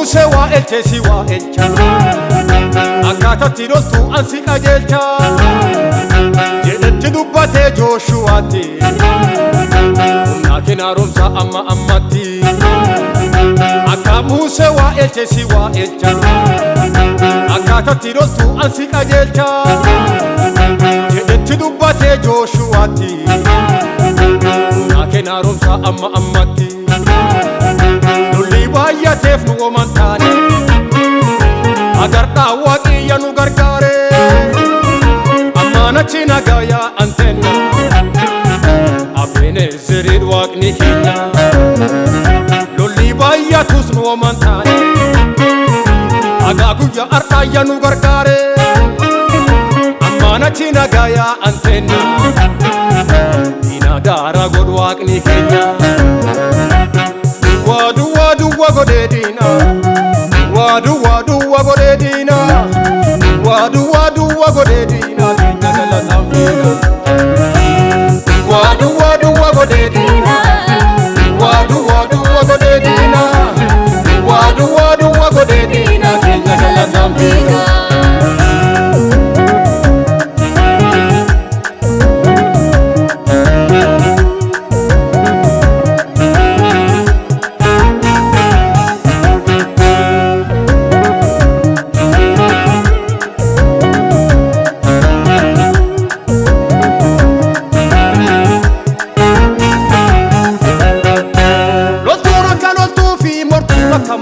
Sewa elche siwa elcha Akata tiroltu ansi qajelcha Jedhetti dubbate Jooshuwaatti Humna kena romsa amma ammatti Akamu sewa elche siwa elcha Akata tiroltu ansi qajelcha Jedhetti dubbate Jooshuwaatti Humna kena romsa amma ammatti Baay'ateef nu omantaane agartaa waaqiyya nu gargaare ammaanachi nagaayaa anteenna Abenezerid waaqni keenya lolli baay'atus nu omantaane agaa guyyaa har'aayya nu gargaare ammaanachi nagaayaa anteenna diina daara godhu waaqni keenya Wagodedina, wadu wagodedina, wadu wagodedina, dinagala tamfina. Wadu wagodedina, wadu wagodedina, wadu wagodedina, dinagala tamfina.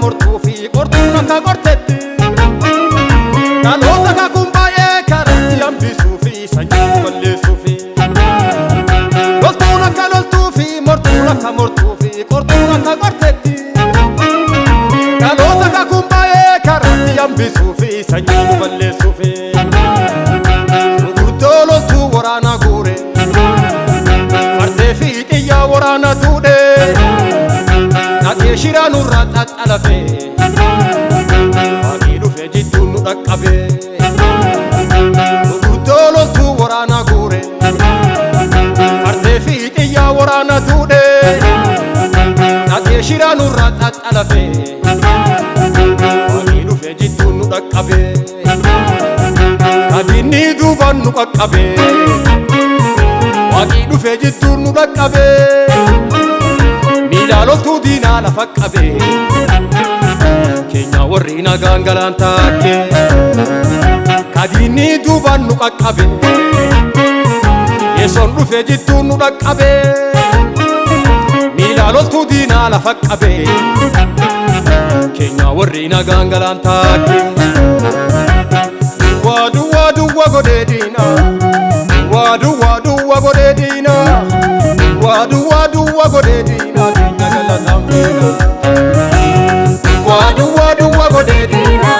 Mortufi qortuuna ka qortetti dhaloota ka kun baay'ee karatti hambisuufi sanyii balleessuufi loltuuna ka loltuufi mortuuna ka mortuufi qortuuna ka qortetti dhaloota ka kun baay'ee karatti hambisuufi sanyii balleessuufi gurguddoo loltuu waraana guure fardee fi xiyyaa waraana tuudhe Shira nurra tattalafe Waaqni dhufe jidduun nu dhaqqabe Gurguddoo loltuu waraana guure fardee fi xiyyaa waraana tuudhe Dhaqee shira nurra tattalafe Waaqni dhufe jidduun nu dhaqqabe Kadinni duubaan nu qaqqabe Waaqni dhufe jidduun nu dhaqqabe Loltuu diinaa lafa qabe keenya warri nagaan galaan taakke kadinni duubaan nu qaqqabe yesoon dhufe jidduun nu dhaqqabe miila loltuu diinaa lafa qabe keenya warri nagaan galaan taakke waadu wagodee diinaa waadu wagodee diinaa waadu wagodee diinaa Wadu wagodedina,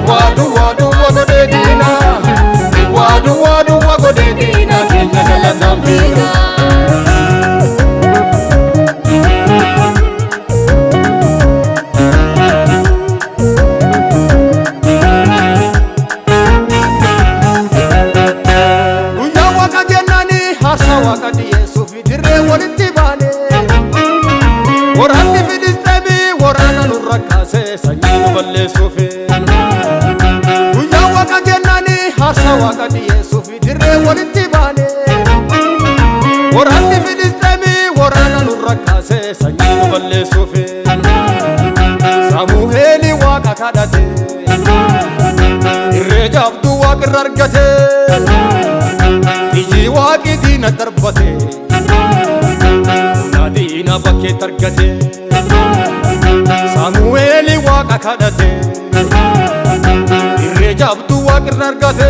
wadu wagodedina, wadu Zamfira Guyyaa waaqa jennaani haasa waaqa dhiyeessuuf dirree walitti baane waraanni Filisxeemii waraana nurra kaasee sanyii nu balleessuuf Guyyaa waaqa jennaani haasa waaqa dhiyeessuuf dirree walitti baane waraanni Filisxeemii waraana nurra kaasee sanyii nu balleessuuf Saamu'eeli waaqa kadhate irree jabduu waaqirra argate iji waaqi diina darbate na diina bakkeetti argate Saamu'eeli waaqa kadhate irree jabduu waaqirra argate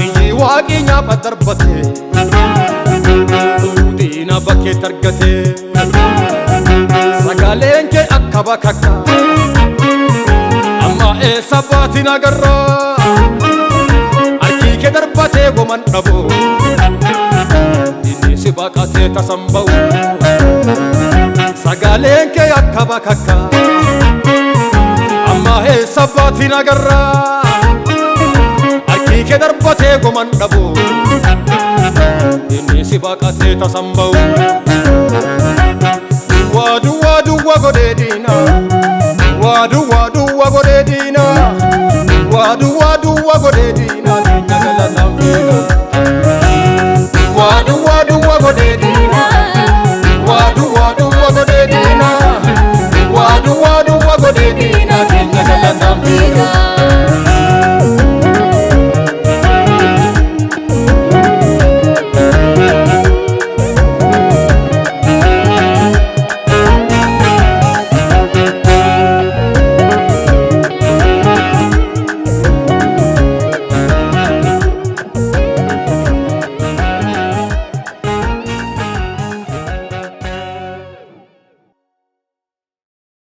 iji waaqi nyaapa darbate diina bakkeetti argate sagaleen kee akka bakakka amma eessa baatiin agarraa harki kee darbatee goman dhabu inni si baqatee tasan ba'u sagaleen kee akka bakakka amma eessa baatiin agarraa harki kee darbatee goman dhabu inni si baqatee tasan ba'u Duwwaa duwwaa godhee diina Duwwaa duwwaa godhee diina Duwwaa duwwaa godhee diina